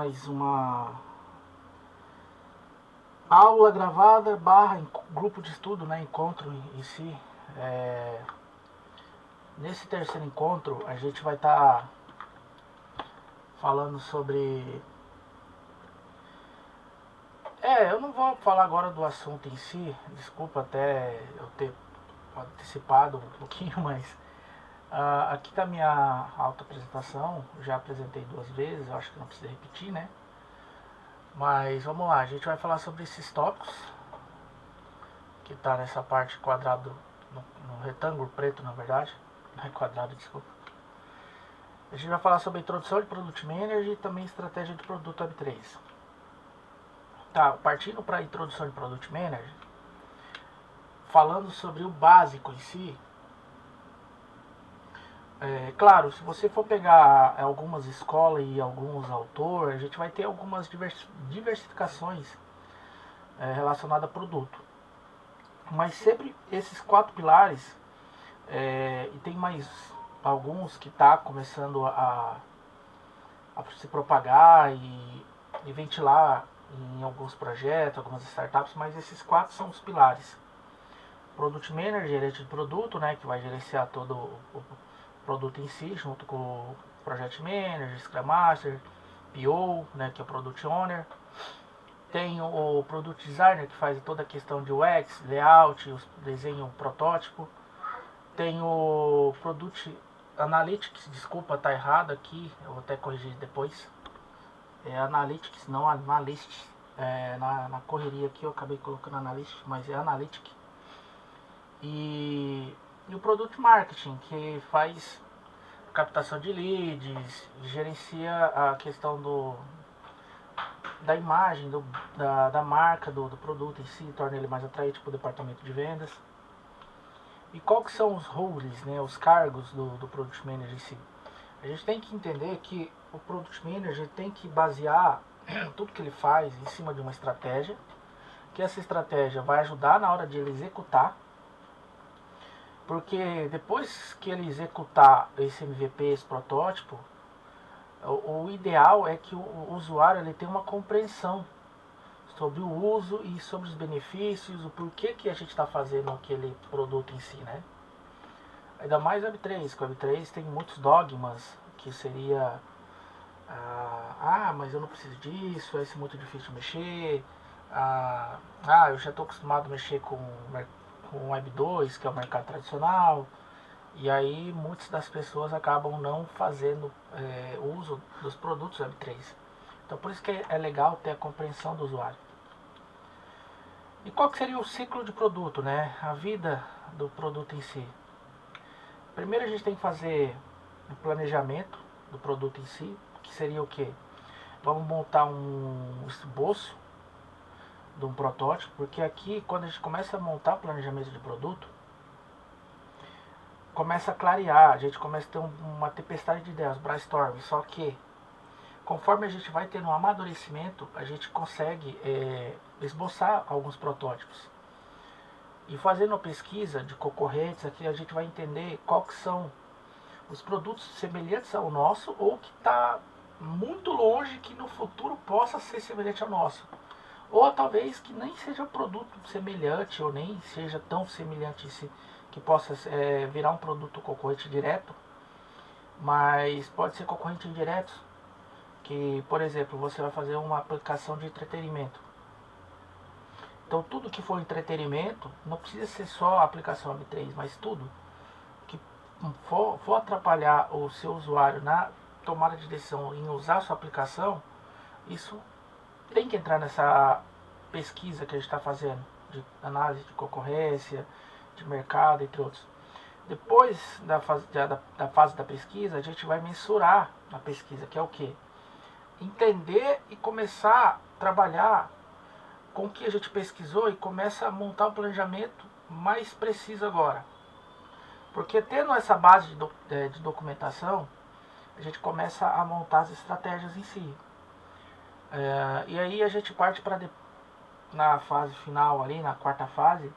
mais uma aula gravada barra grupo de estudo, né, encontro em si. Nesse terceiro encontro a gente vai estar falando sobre... eu não vou falar agora do assunto em si, desculpa até eu ter antecipado um pouquinho, mas aqui tá a minha auto-apresentação, já apresentei 2 vezes, eu acho que não precisa repetir, né? Mas vamos lá, a gente vai falar sobre esses tópicos, que tá nessa parte quadrado, no retângulo preto na verdade, não é quadrado, desculpa. A gente vai falar sobre a introdução de Product Manager e também estratégia de produto Web3. Tá, partindo para a introdução de Product Manager, falando sobre o básico em si. Claro, se você for pegar algumas escolas e alguns autores, a gente vai ter algumas diversificações relacionadas a produto. Mas sempre esses 4 pilares, e tem mais alguns que está começando a se propagar e ventilar em alguns projetos, algumas startups, mas esses 4 são os pilares. Product Manager, gerente de produto, né, que vai gerenciar todo o produto em si, junto com o Project Manager, Scrum Master, PO, né, que é o Product Owner. Tem o Product Designer, que faz toda a questão de UX, layout, desenho protótipo. Tem o Product Analytics, desculpa, tá errado aqui, eu vou até corrigir depois. É Analytics, não Analytics. Na correria aqui eu acabei colocando Analytics, mas é Analytics. E o Product Marketing, que faz captação de leads, gerencia a questão da imagem, da marca, do produto em si, torna ele mais atraente para o departamento de vendas. E qual que são os roles, né, os cargos do Product Manager em si? A gente tem que entender que o Product Manager tem que basear tudo que ele faz em cima de uma estratégia, que essa estratégia vai ajudar na hora de ele executar, porque depois que ele executar esse MVP, esse protótipo, o ideal é que o usuário ele tenha uma compreensão sobre o uso e sobre os benefícios, o porquê que a gente está fazendo aquele produto em si, né? Ainda mais Web3, que o Web3 tem muitos dogmas, que seria mas eu não preciso disso, é muito difícil de mexer, eu já estou acostumado a mexer com Web 2, que é o mercado tradicional, e aí muitas das pessoas acabam não fazendo uso dos produtos Web 3. Então por isso que é legal ter a compreensão do usuário. E qual que seria o ciclo de produto, né? A vida do produto em si. Primeiro a gente tem que fazer o planejamento do produto em si, que seria o quê? Vamos montar um esboço de um protótipo, porque aqui quando a gente começa a montar o planejamento de produto, começa a clarear, a gente começa a ter uma tempestade de ideias, brainstorm, só que conforme a gente vai tendo um amadurecimento, a gente consegue esboçar alguns protótipos. E fazendo a pesquisa de concorrentes, aqui a gente vai entender qual que são os produtos semelhantes ao nosso ou que está muito longe que no futuro possa ser semelhante ao nosso. Ou talvez que nem seja um produto semelhante ou nem seja tão semelhante que possa virar um produto concorrente direto, mas pode ser concorrente indireto, que por exemplo você vai fazer uma aplicação de entretenimento. Então tudo que for entretenimento, não precisa ser só a aplicação Web3, mas tudo que for atrapalhar o seu usuário na tomada de decisão em usar a sua aplicação, isso tem que entrar nessa pesquisa que a gente está fazendo, de análise de concorrência, de mercado, entre outros. Depois da fase da pesquisa, a gente vai mensurar a pesquisa, que é o quê? Entender e começar a trabalhar com o que a gente pesquisou e começa a montar um planejamento mais preciso agora. Porque tendo essa base de documentação, a gente começa a montar as estratégias em si. E aí a gente parte para na fase final ali, na 4ª fase,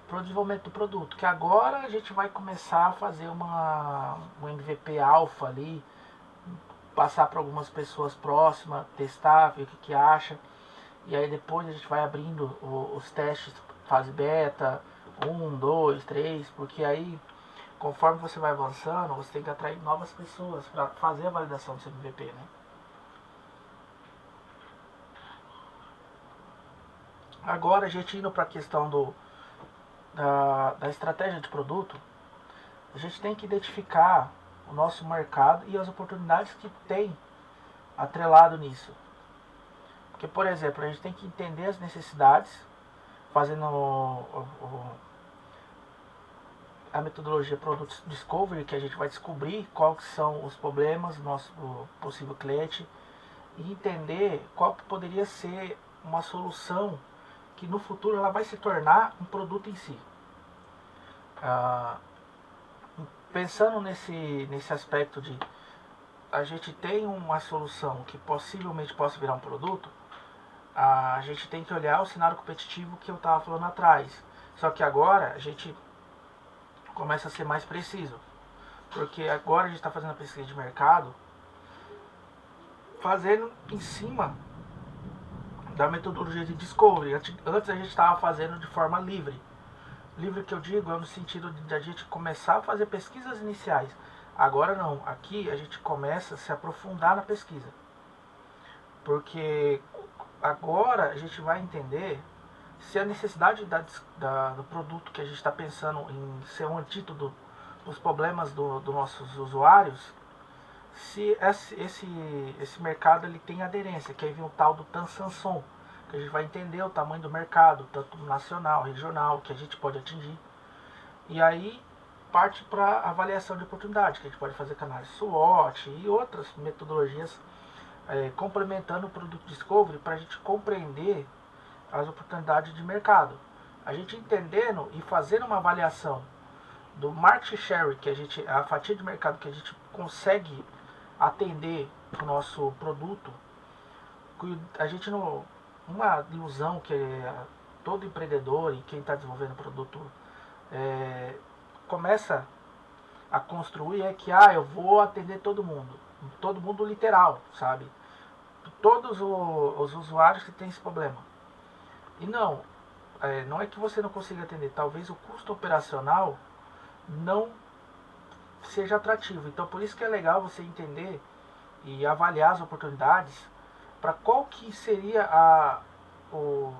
para o desenvolvimento do produto, que agora a gente vai começar a fazer um MVP alfa ali, passar para algumas pessoas próximas, testar, ver o que acha. E aí depois a gente vai abrindo os testes, fase beta, 1, 2, 3, porque aí conforme você vai avançando, você tem que atrair novas pessoas para fazer a validação do seu MVP, né? Agora a gente indo para a questão da estratégia de produto, a gente tem que identificar o nosso mercado e as oportunidades que tem atrelado nisso. Porque, por exemplo, a gente tem que entender as necessidades, fazendo a metodologia Product Discovery, que a gente vai descobrir quais são os problemas do nosso possível cliente e entender qual que poderia ser uma solução que no futuro ela vai se tornar um produto em si. Pensando nesse aspecto de a gente tem uma solução que possivelmente possa virar um produto, a gente tem que olhar o cenário competitivo que eu estava falando atrás. Só que agora a gente começa a ser mais preciso, porque agora a gente está fazendo a pesquisa de mercado fazendo em cima da metodologia de discovery. Antes a gente estava fazendo de forma livre. Livre que eu digo é no sentido de a gente começar a fazer pesquisas iniciais. Agora não, aqui a gente começa a se aprofundar na pesquisa. Porque agora a gente vai entender se a necessidade do produto que a gente está pensando em ser um antídoto dos problemas dos nossos usuários, se esse mercado ele tem aderência, que aí vem o tal do Tansanson, que a gente vai entender o tamanho do mercado, tanto nacional, regional, que a gente pode atingir. E aí parte para avaliação de oportunidade, que a gente pode fazer canais SWOT e outras metodologias complementando o produto Discovery para a gente compreender as oportunidades de mercado. A gente entendendo e fazendo uma avaliação do market share, que a fatia de mercado que a gente consegue atender o nosso produto, a gente não, uma ilusão que todo empreendedor e quem está desenvolvendo produto começa a construir é que eu vou atender todo mundo literal, sabe? Todos os usuários que têm esse problema. E não é que você não consiga atender, talvez o custo operacional não seja atrativo. Então por isso que é legal você entender e avaliar as oportunidades para qual que seria o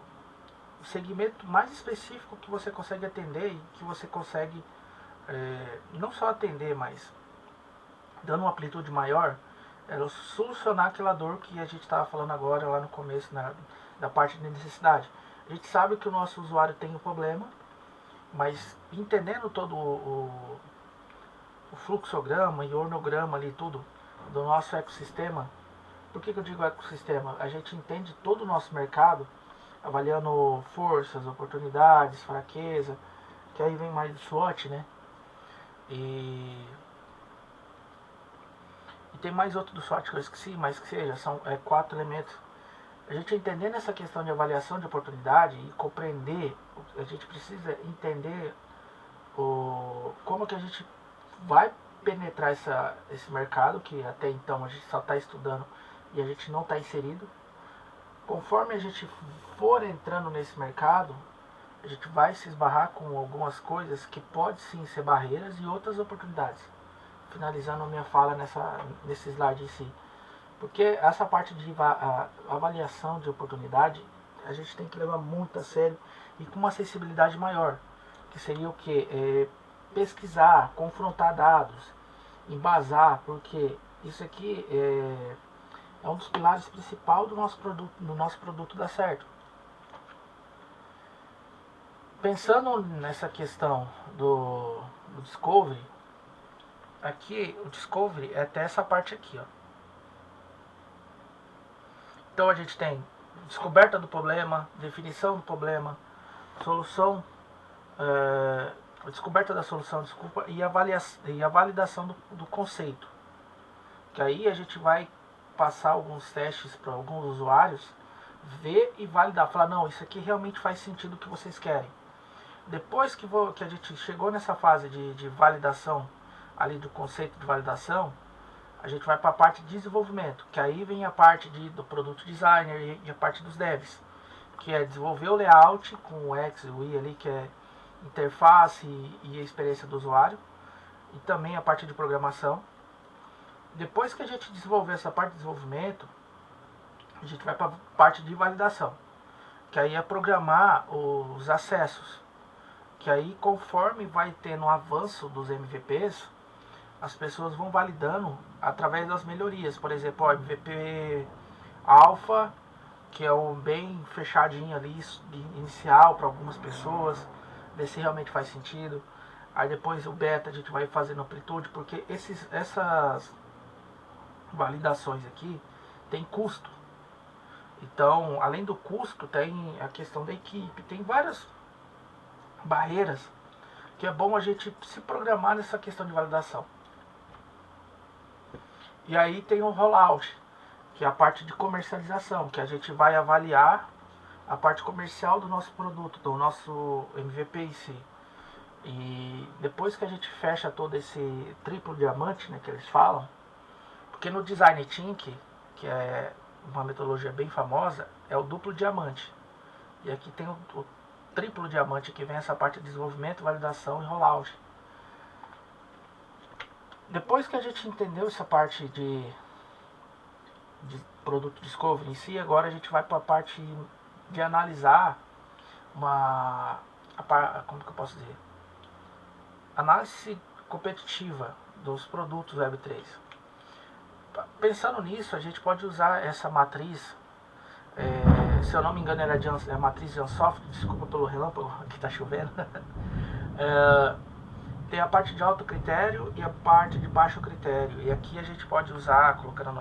segmento mais específico que você consegue atender e que você consegue não só atender, mas dando uma amplitude maior, solucionar aquela dor que a gente estava falando agora lá no começo da parte de necessidade. A gente sabe que o nosso usuário tem um problema, mas entendendo todo o fluxograma e organograma ali, tudo do nosso ecossistema. Por que eu digo ecossistema? A gente entende todo o nosso mercado, avaliando forças, oportunidades, fraqueza, que aí vem mais do SWOT, né? E tem mais outro do SWOT que eu esqueci, mas que seja, são 4 elementos. A gente entendendo essa questão de avaliação de oportunidade e compreender, a gente precisa entender como que a gente vai penetrar esse mercado, que até então a gente só está estudando e a gente não está inserido. Conforme a gente for entrando nesse mercado, a gente vai se esbarrar com algumas coisas que podem sim ser barreiras e outras oportunidades. Finalizando a minha fala nesse slide em si. Porque essa parte de avaliação de oportunidade, a gente tem que levar muito a sério e com uma acessibilidade maior. Que seria o quê? Pesquisar, confrontar dados, embasar, porque isso aqui é um dos pilares principais do nosso produto dar certo. Pensando nessa questão do Discovery, aqui o Discovery é até essa parte aqui, ó. Então a gente tem descoberta do problema, definição do problema, solução, descoberta da solução, e a validação do conceito. Que aí a gente vai passar alguns testes para alguns usuários, ver e validar, falar, não, isso aqui realmente faz sentido o que vocês querem. Depois que a gente chegou nessa fase de validação, ali do conceito de validação, a gente vai para a parte de desenvolvimento, que aí vem a parte do produto designer e a parte dos devs, que é desenvolver o layout com o X e o Y ali, que é interface e a experiência do usuário, e também a parte de programação. Depois que a gente desenvolver essa parte de desenvolvimento, a gente vai para a parte de validação, que aí é programar os acessos, que aí conforme vai tendo o avanço dos MVPs, as pessoas vão validando através das melhorias. Por exemplo, o MVP Alpha, que é um bem fechadinho ali, inicial para algumas pessoas, ver se realmente faz sentido. Aí depois o beta a gente vai fazendo amplitude, porque essas validações aqui tem custo. Então, além do custo, tem a questão da equipe, tem várias barreiras que é bom a gente se programar nessa questão de validação. E aí tem o rollout, que é a parte de comercialização, que a gente vai avaliar a parte comercial do nosso produto, do nosso MVP em si. E depois que a gente fecha todo esse triplo diamante, né, que eles falam, porque no Design Thinking, que é uma metodologia bem famosa, é o duplo diamante. E aqui tem o triplo diamante, que vem essa parte de desenvolvimento, validação e rollout. Depois que a gente entendeu essa parte de produto discovery em si, agora a gente vai para a parte de analisar como que eu posso dizer? Análise competitiva dos produtos Web3. Pensando nisso, a gente pode usar essa matriz, se eu não me engano, ela é a matriz de Ansoft, desculpa pelo relâmpago, aqui está chovendo. Tem a parte de alto critério e a parte de baixo critério. E aqui a gente pode usar, colocando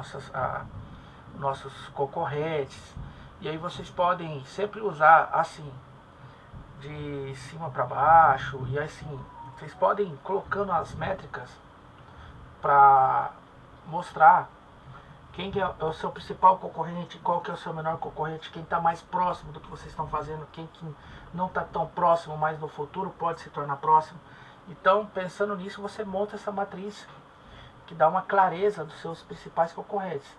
nossos concorrentes. E aí vocês podem sempre usar assim, de cima para baixo. E assim, vocês podem ir colocando as métricas para mostrar quem que é o seu principal concorrente, qual que é o seu menor concorrente, quem está mais próximo do que vocês estão fazendo, quem que não está tão próximo, mas no futuro pode se tornar próximo. Então, pensando nisso, você monta essa matriz que dá uma clareza dos seus principais concorrentes,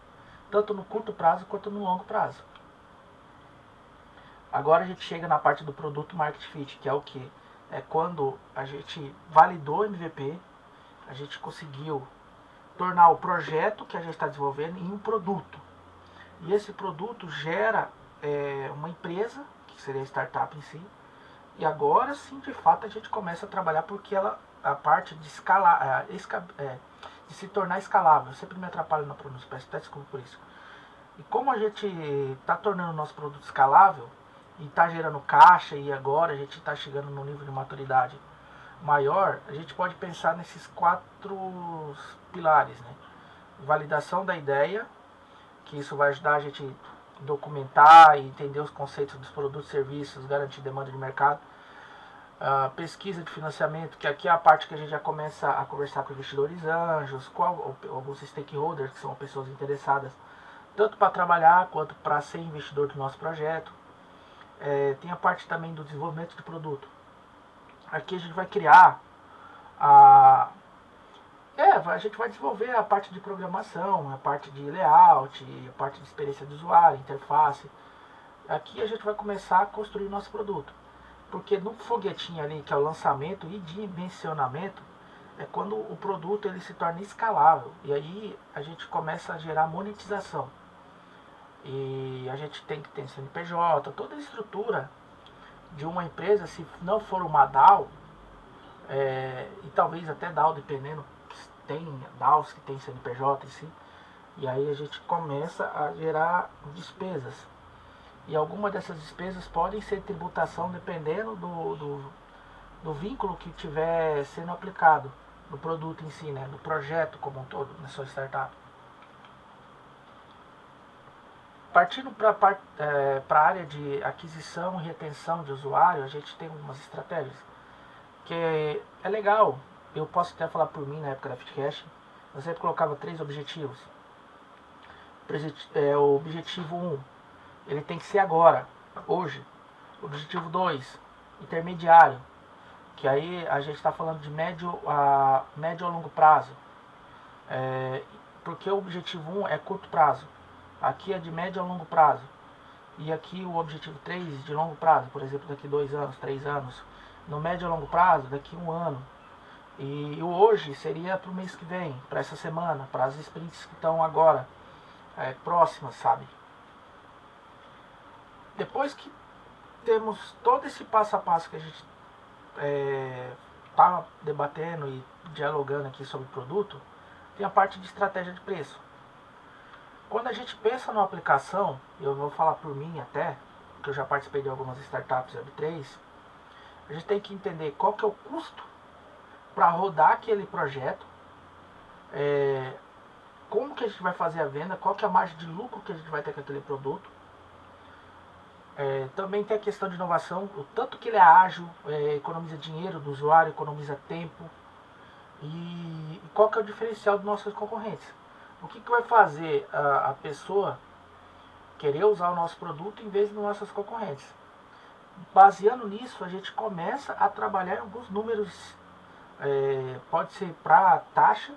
tanto no curto prazo quanto no longo prazo. Agora a gente chega na parte do produto market fit, que é o que? É quando a gente validou o MVP, a gente conseguiu tornar o projeto que a gente está desenvolvendo em um produto. E esse produto gera uma empresa, que seria a startup em si. E agora sim, de fato, a gente começa a trabalhar porque a parte de escalar, de se tornar escalável. Eu sempre me atrapalho na pronúncia, peço desculpa por isso. E como a gente está tornando o nosso produto escalável e está gerando caixa e agora a gente está chegando no nível de maturidade maior, a gente pode pensar nesses 4 pilares, né? Validação da ideia, que isso vai ajudar a gente a documentar e entender os conceitos dos produtos e serviços, garantir demanda de mercado. Pesquisa de financiamento, que aqui é a parte que a gente já começa a conversar com investidores anjos, com alguns stakeholders, que são pessoas interessadas, tanto para trabalhar quanto para ser investidor do nosso projeto. Tem a parte também do desenvolvimento de produto. Aqui a gente vai criar a gente vai desenvolver a parte de programação, a parte de layout, a parte de experiência do usuário, interface. Aqui a gente vai começar a construir o nosso produto. Porque no foguetinho ali, que é o lançamento e dimensionamento, é quando o produto ele se torna escalável. E aí a gente começa a gerar monetização. E a gente tem que ter CNPJ, toda a estrutura de uma empresa, se não for uma DAO, e talvez até DAO, dependendo, tem DAOs que tem CNPJ em si, e aí a gente começa a gerar despesas. E algumas dessas despesas podem ser tributação dependendo do vínculo que estiver sendo aplicado no produto em si, né, do projeto como um todo, na sua startup. Partindo para a área de aquisição e retenção de usuário, a gente tem algumas estratégias que é legal. Eu posso até falar por mim na época da FitCash. Eu sempre colocava 3 objetivos. O objetivo 1, ele tem que ser agora, hoje. Objetivo 2, intermediário, que aí a gente está falando de médio a longo prazo. porque o objetivo 1 é curto prazo, aqui é de médio a longo prazo, e aqui o objetivo 3 de longo prazo, por exemplo, daqui 2 anos, 3 anos, no médio a longo prazo, daqui 1 ano, e o hoje seria para o mês que vem, para essa semana, para as sprints que estão agora próximas, sabe? Depois que temos todo esse passo a passo que a gente tá debatendo e dialogando aqui sobre o produto, tem a parte de estratégia de preço. Quando a gente pensa numa aplicação, eu vou falar por mim até, porque eu já participei de algumas startups Web3, a gente tem que entender qual que é o custo para rodar aquele projeto, como que a gente vai fazer a venda, qual que é a margem de lucro que a gente vai ter com aquele produto. Também tem a questão de inovação, o tanto que ele é ágil, economiza dinheiro do usuário, economiza tempo, e qual que é o diferencial dos nossos concorrentes. O que vai fazer a pessoa querer usar o nosso produto em vez dos nossos concorrentes. Baseando nisso, a gente começa a trabalhar alguns números, pode ser para taxa.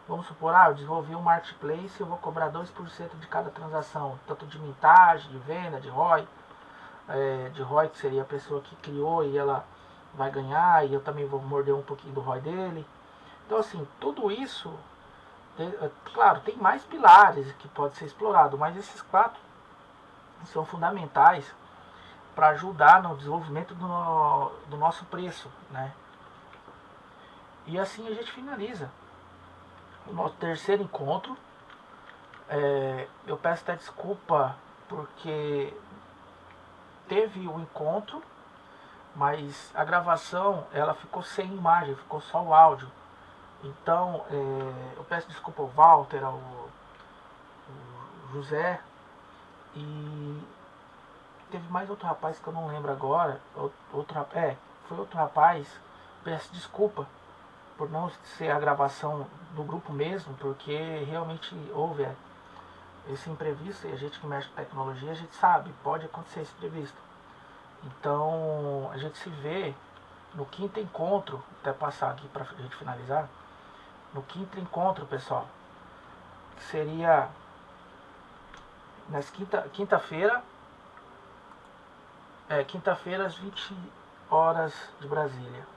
Vamos supor, eu desenvolvi um marketplace e eu vou cobrar 2% de cada transação, tanto de mintagem, de venda, de ROI. De ROI, que seria a pessoa que criou e ela vai ganhar, e eu também vou morder um pouquinho do ROI dele. Então, assim, tudo isso, claro, tem mais pilares que pode ser explorado, mas esses 4 são fundamentais para ajudar no desenvolvimento do nosso preço, né? E assim a gente finaliza o nosso terceiro encontro. Eu peço até desculpa porque teve o encontro, mas a gravação ela ficou sem imagem, ficou só o áudio. Então eu peço desculpa ao Walter, ao José, e teve mais outro rapaz que eu não lembro agora, foi outro rapaz. Peço desculpa por não ser a gravação do grupo mesmo, porque realmente houve esse imprevisto, e a gente que mexe com tecnologia, a gente sabe, pode acontecer esse imprevisto. Então a gente se vê no 5º encontro, até passar aqui para a gente finalizar, no 5º encontro, pessoal, que seria quinta-feira, às 20 horas de Brasília,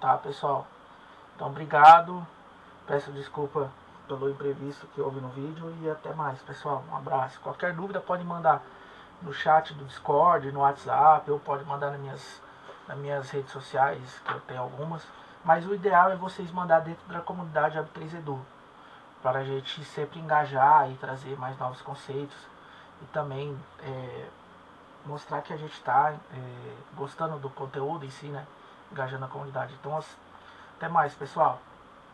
tá, pessoal? Então, obrigado, peço desculpa pelo imprevisto que houve no vídeo e até mais, pessoal. Um abraço. Qualquer dúvida pode mandar no chat do Discord, no WhatsApp, ou pode mandar nas minhas redes sociais, que eu tenho algumas. Mas o ideal é vocês mandar dentro da comunidade Web3 Edu, para a gente sempre engajar e trazer mais novos conceitos e também mostrar que a gente está gostando do conteúdo em si, né? Engajando a comunidade. Então, até mais, pessoal.